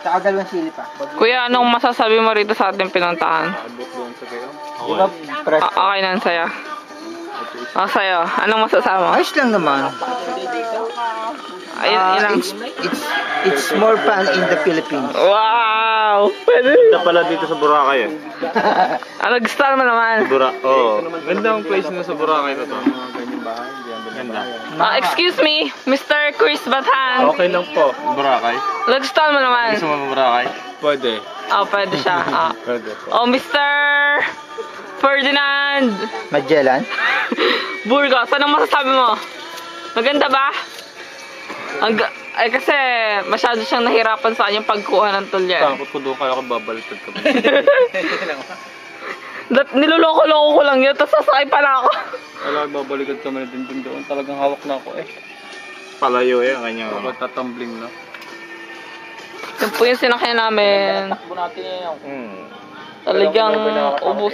Tsaka dalawang sili pa. Kuya, anong masasabi mo rito sa ating pinuntahan? Okay na ang saya. Sa'yo, anong masasabi mo? Ayos lang naman. Ilang... It's more fun in the Philippines. Wow! Pwede. Ganda pala dito sa Boracay eh. Nag-style mo naman. Ganda ang place na sa Boracay na to. Ganda. Excuse me, Mr. Chris Bathan. Okay lang po. Boracay. Nag-style mo naman. Gusto mo Boracay? Pwede. Pwede siya. Pwede. Mr. Ferdinand Magellan. Burgos, anong masasabi mo? Maganda ba? Kasi masyado siyang nahirapan sa kanyang pagkuha ng tulyan. Takot ko doon kaya ako babaliktad ka ba? Niloloko-loko ko lang yun, tapos sasakay pala ako. Wala, babaliktad kami na din doon. Talagang hawak na ako eh. Palayo eh, ang kanyang tatambling na. Yun po yung sinakyan namin. Takbo natin yun. Talagang ubos.